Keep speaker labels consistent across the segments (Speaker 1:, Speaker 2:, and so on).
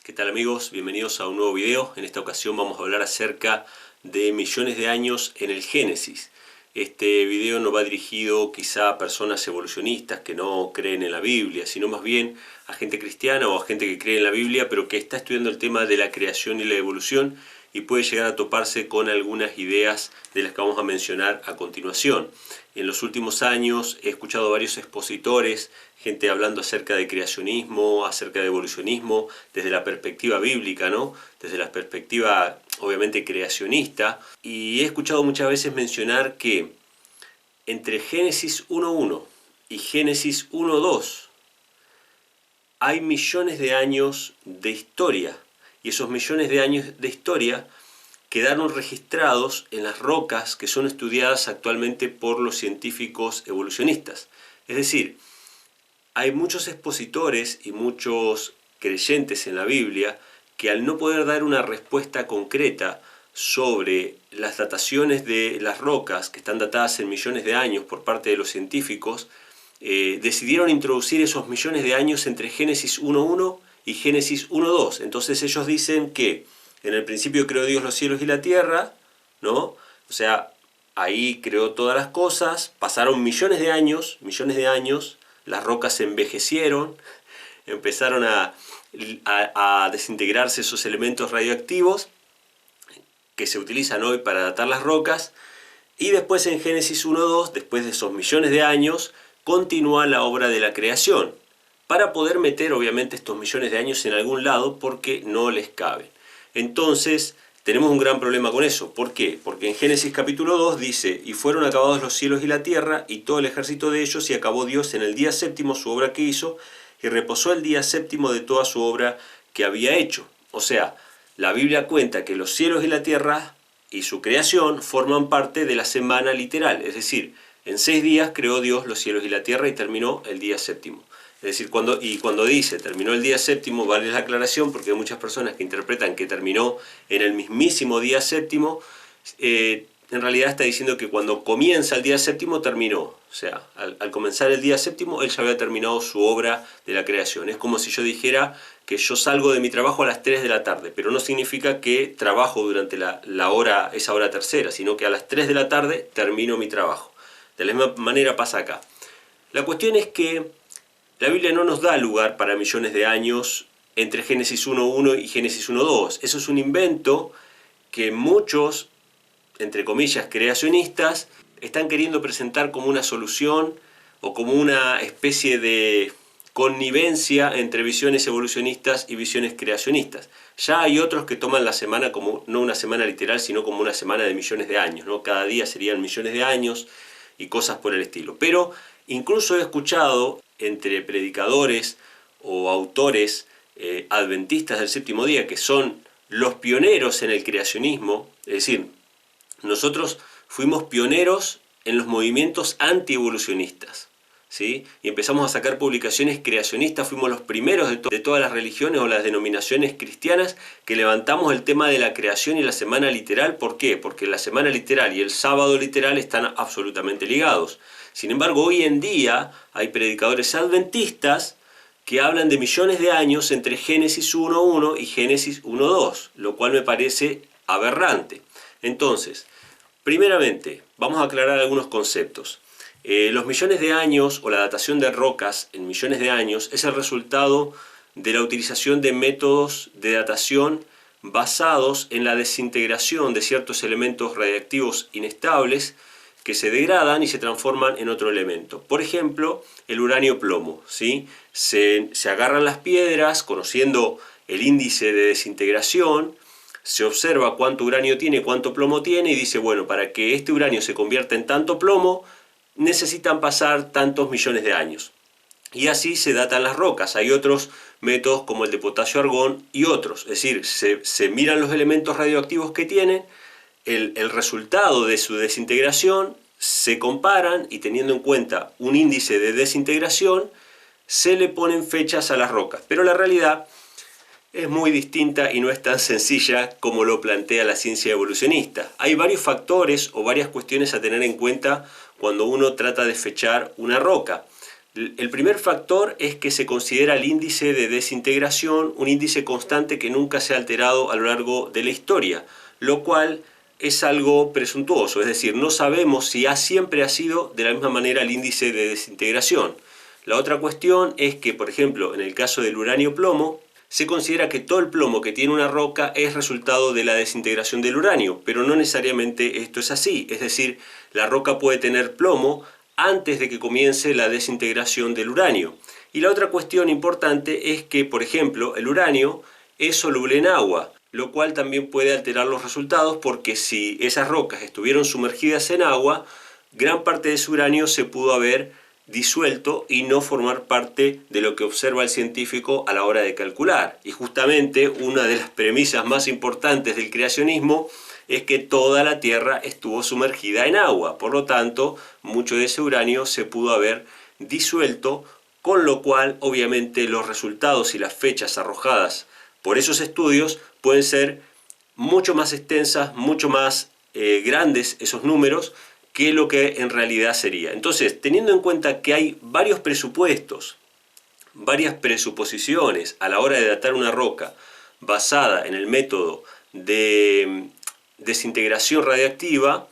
Speaker 1: ¿Qué tal amigos? Bienvenidos a un nuevo video. En esta ocasión vamos a hablar acerca de millones de años en el Génesis. Este video no va dirigido quizá a personas evolucionistas que no creen en la Biblia, sino más bien a gente cristiana o a gente que cree en la Biblia pero que está estudiando el tema de la creación y la evolución y puede llegar a toparse con algunas ideas de las que vamos a mencionar a continuación. En los últimos años he escuchado varios expositores, gente hablando acerca de creacionismo, acerca de evolucionismo, desde la perspectiva bíblica, ¿no? Desde la perspectiva obviamente creacionista, y he escuchado muchas veces mencionar que entre Génesis 1.1 y Génesis 1.2 hay millones de años de historia, y esos millones de años de historia quedaron registrados en las rocas que son estudiadas actualmente por los científicos evolucionistas. Es decir, hay muchos expositores y muchos creyentes en la Biblia que al no poder dar una respuesta concreta sobre las dataciones de las rocas que están datadas en millones de años por parte de los científicos, decidieron introducir esos millones de años entre Génesis 1.1 y Génesis 1.2. Entonces ellos dicen que en el principio creó Dios los cielos y la tierra, ¿no? O sea, ahí creó todas las cosas, pasaron millones de años, las rocas se envejecieron, empezaron a desintegrarse esos elementos radioactivos que se utilizan hoy para datar las rocas, y después en Génesis 1.2, después de esos millones de años, continúa la obra de la creación, para poder meter obviamente estos millones de años en algún lado porque no les caben. Entonces tenemos un gran problema con eso. ¿Por qué? Porque en Génesis capítulo 2 dice: y fueron acabados los cielos y la tierra y todo el ejército de ellos, y acabó Dios en el día séptimo su obra que hizo, y reposó el día séptimo de toda su obra que había hecho. O sea, la Biblia cuenta que los cielos y la tierra y su creación forman parte de la semana literal. Es decir, en 6 días creó Dios los cielos y la tierra y terminó el día séptimo. Es decir, cuando dice terminó el día séptimo, vale la aclaración porque hay muchas personas que interpretan que terminó en el mismísimo día séptimo. En realidad está diciendo que cuando comienza el día séptimo terminó. O sea, al comenzar el día séptimo él ya había terminado su obra de la creación. Es como si yo dijera que yo salgo de mi trabajo a las 3 de la tarde, pero no significa que trabajo durante esa hora tercera, sino que a las 3 de la tarde termino mi trabajo. De la misma manera pasa acá. La cuestión es que la Biblia no nos da lugar para millones de años entre Génesis 1.1 y Génesis 1.2. Eso es un invento que muchos, entre comillas, creacionistas, están queriendo presentar como una solución o como una especie de connivencia entre visiones evolucionistas y visiones creacionistas. Ya hay otros que toman la semana como no una semana literal, sino como una semana de millones de años, ¿no? Cada día serían millones de años y cosas por el estilo. Pero incluso he escuchado entre predicadores o autores adventistas del séptimo día, que son los pioneros en el creacionismo, es decir, nosotros fuimos pioneros en los movimientos antievolucionistas, ¿sí? Y empezamos a sacar publicaciones creacionistas, fuimos los primeros de todas las religiones o las denominaciones cristianas que levantamos el tema de la creación y la semana literal. ¿Por qué? Porque la semana literal y el sábado literal están absolutamente ligados. Sin embargo, hoy en día hay predicadores adventistas que hablan de millones de años entre Génesis 1.1 y Génesis 1.2, lo cual me parece aberrante. Entonces, primeramente, vamos a aclarar algunos conceptos. Los millones de años o la datación de rocas en millones de años es el resultado de la utilización de métodos de datación basados en la desintegración de ciertos elementos radiactivos inestables que se degradan y se transforman en otro elemento. Por ejemplo, el uranio-plomo, ¿sí? Se agarran las piedras, conociendo el índice de desintegración, se observa cuánto uranio tiene, cuánto plomo tiene, y dice, bueno, para que este uranio se convierta en tanto plomo, necesitan pasar tantos millones de años. Y así se datan las rocas. Hay otros métodos como el de potasio-argón y otros. Es decir, se miran los elementos radioactivos que tienen, el resultado de su desintegración, se comparan y teniendo en cuenta un índice de desintegración, se le ponen fechas a las rocas. Pero la realidad es muy distinta y no es tan sencilla como lo plantea la ciencia evolucionista. Hay varios factores o varias cuestiones a tener en cuenta cuando uno trata de fechar una roca. El primer factor es que se considera el índice de desintegración un índice constante que nunca se ha alterado a lo largo de la historia, lo cual es algo presuntuoso, es decir, no sabemos si siempre ha sido de la misma manera el índice de desintegración. La otra cuestión es que, por ejemplo, en el caso del uranio-plomo, se considera que todo el plomo que tiene una roca es resultado de la desintegración del uranio, pero no necesariamente esto es así, es decir, la roca puede tener plomo antes de que comience la desintegración del uranio. Y la otra cuestión importante es que, por ejemplo, el uranio es soluble en agua, lo cual también puede alterar los resultados porque si esas rocas estuvieron sumergidas en agua, gran parte de ese uranio se pudo haber disuelto y no formar parte de lo que observa el científico a la hora de calcular. Y justamente una de las premisas más importantes del creacionismo es que toda la Tierra estuvo sumergida en agua. Por lo tanto, mucho de ese uranio se pudo haber disuelto, con lo cual obviamente los resultados y las fechas arrojadas por esos estudios pueden ser mucho más extensas, mucho más grandes esos números que lo que en realidad sería. Entonces, teniendo en cuenta que hay varios presupuestos, varias presuposiciones a la hora de datar una roca basada en el método de desintegración radiactiva,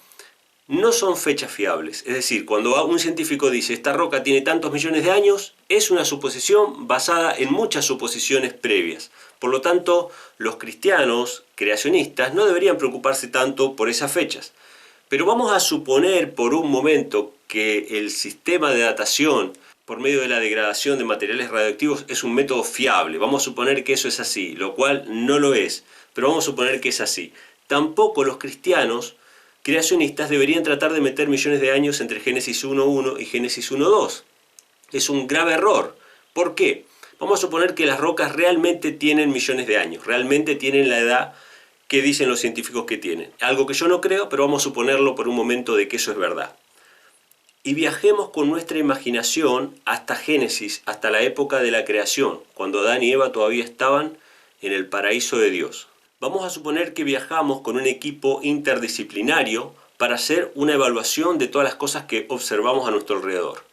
Speaker 1: no son fechas fiables. Es decir, cuando un científico dice esta roca tiene tantos millones de años, es una suposición basada en muchas suposiciones previas. Por lo tanto, los cristianos creacionistas no deberían preocuparse tanto por esas fechas. Pero vamos a suponer por un momento que el sistema de datación por medio de la degradación de materiales radioactivos es un método fiable. Vamos a suponer que eso es así, lo cual no lo es, pero vamos a suponer que es así. Tampoco los cristianos creacionistas deberían tratar de meter millones de años entre Génesis 1.1 y Génesis 1.2. Es un grave error. ¿Por qué? Vamos a suponer que las rocas realmente tienen millones de años, realmente tienen la edad que dicen los científicos que tienen. Algo que yo no creo, pero vamos a suponerlo por un momento de que eso es verdad. Y viajemos con nuestra imaginación hasta Génesis, hasta la época de la creación, cuando Adán y Eva todavía estaban en el paraíso de Dios. Vamos a suponer que viajamos con un equipo interdisciplinario para hacer una evaluación de todas las cosas que observamos a nuestro alrededor.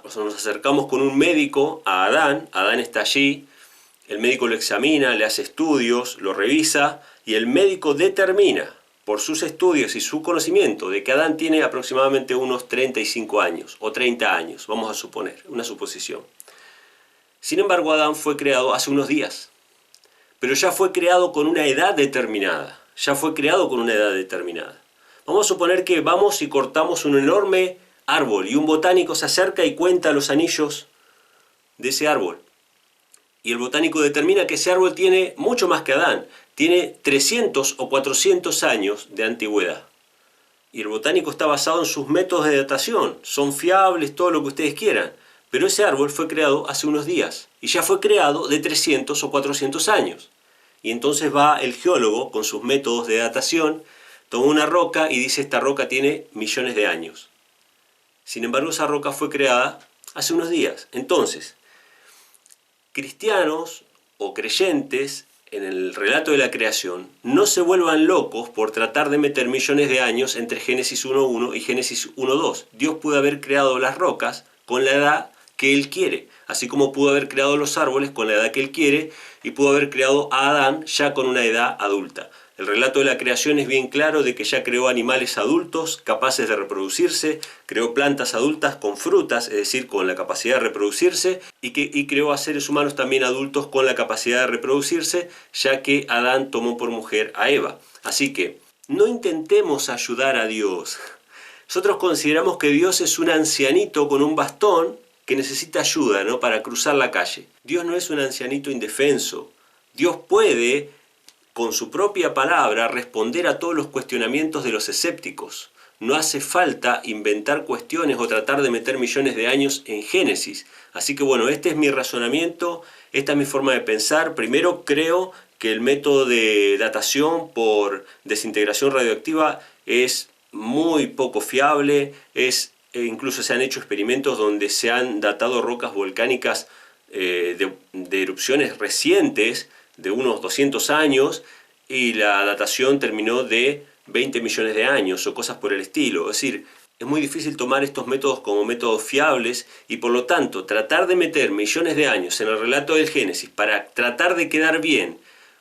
Speaker 1: Nos acercamos con un médico a Adán, Adán está allí, el médico lo examina, le hace estudios, lo revisa y el médico determina por sus estudios y su conocimiento de que Adán tiene aproximadamente unos 35 años o 30 años, vamos a suponer, una suposición. Sin embargo, Adán fue creado hace unos días, pero ya fue creado con una edad determinada, Vamos a suponer que vamos y cortamos un enorme árbol y un botánico se acerca y cuenta los anillos de ese árbol. Y el botánico determina que ese árbol tiene mucho más que Adán, tiene 300 o 400 años de antigüedad. Y el botánico está basado en sus métodos de datación, son fiables, todo lo que ustedes quieran. Pero ese árbol fue creado hace unos días y ya fue creado de 300 o 400 años. Y entonces va el geólogo con sus métodos de datación, toma una roca y dice esta roca tiene millones de años. Sin embargo, esa roca fue creada hace unos días. Entonces, cristianos o creyentes en el relato de la creación no se vuelvan locos por tratar de meter millones de años entre Génesis 1.1 y Génesis 1.2. Dios pudo haber creado las rocas con la edad que Él quiere, así como pudo haber creado los árboles con la edad que Él quiere y pudo haber creado a Adán ya con una edad adulta. El relato de la creación es bien claro de que ya creó animales adultos capaces de reproducirse, creó plantas adultas con frutas, es decir, con la capacidad de reproducirse, y creó a seres humanos también adultos con la capacidad de reproducirse, ya que Adán tomó por mujer a Eva. Así que no intentemos ayudar a Dios. Nosotros consideramos que Dios es un ancianito con un bastón que necesita ayuda, ¿no?, para cruzar la calle. Dios no es un ancianito indefenso. Dios puede, con su propia palabra, responder a todos los cuestionamientos de los escépticos. No hace falta inventar cuestiones o tratar de meter millones de años en Génesis. Así que bueno, este es mi razonamiento, esta es mi forma de pensar. Primero, creo que el método de datación por desintegración radioactiva es muy poco fiable, incluso se han hecho experimentos donde se han datado rocas volcánicas de erupciones recientes, de unos 200 años, y la datación terminó de 20 millones de años o cosas por el estilo. Es decir, es muy difícil tomar estos métodos como métodos fiables y por lo tanto tratar de meter millones de años en el relato del Génesis para tratar de quedar bien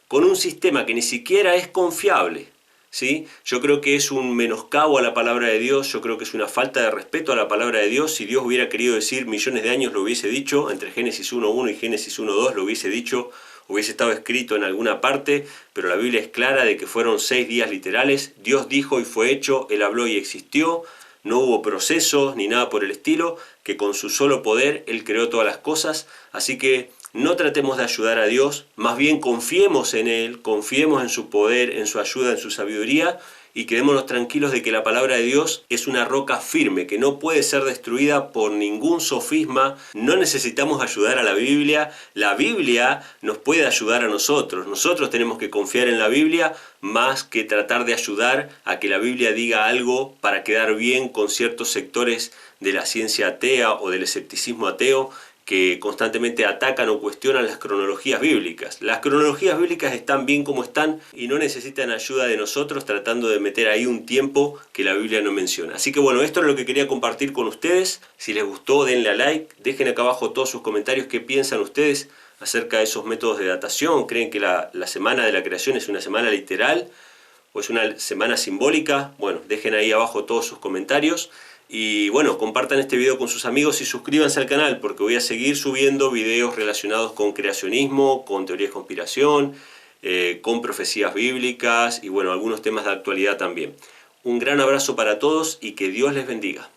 Speaker 1: con un sistema que ni siquiera es confiable, ¿sí? Yo creo que es un menoscabo a la palabra de Dios, yo creo que es una falta de respeto a la palabra de Dios. Si Dios hubiera querido decir millones de años lo hubiese dicho, entre Génesis 1.1 y Génesis 1.2 lo hubiese dicho, hubiese estado escrito en alguna parte, pero la Biblia es clara de que fueron 6 días literales. Dios dijo y fue hecho, Él habló y existió. No hubo procesos ni nada por el estilo, que con su solo poder Él creó todas las cosas. Así que no tratemos de ayudar a Dios, más bien confiemos en Él, confiemos en su poder, en su ayuda, en su sabiduría, y quedémonos tranquilos de que la palabra de Dios es una roca firme, que no puede ser destruida por ningún sofisma. No necesitamos ayudar a la Biblia nos puede ayudar a nosotros. Nosotros tenemos que confiar en la Biblia más que tratar de ayudar a que la Biblia diga algo para quedar bien con ciertos sectores de la ciencia atea o del escepticismo ateo, que constantemente atacan o cuestionan las cronologías bíblicas. Las cronologías bíblicas están bien como están y no necesitan ayuda de nosotros tratando de meter ahí un tiempo que la Biblia no menciona. Así que bueno, esto es lo que quería compartir con ustedes. Si les gustó, denle a like, dejen acá abajo todos sus comentarios, qué piensan ustedes acerca de esos métodos de datación. ¿Creen que la semana de la creación es una semana literal o es una semana simbólica? Bueno, dejen ahí abajo todos sus comentarios. Y bueno, compartan este video con sus amigos y suscríbanse al canal porque voy a seguir subiendo videos relacionados con creacionismo, con teorías de conspiración, con profecías bíblicas y bueno, algunos temas de actualidad también. Un gran abrazo para todos y que Dios les bendiga.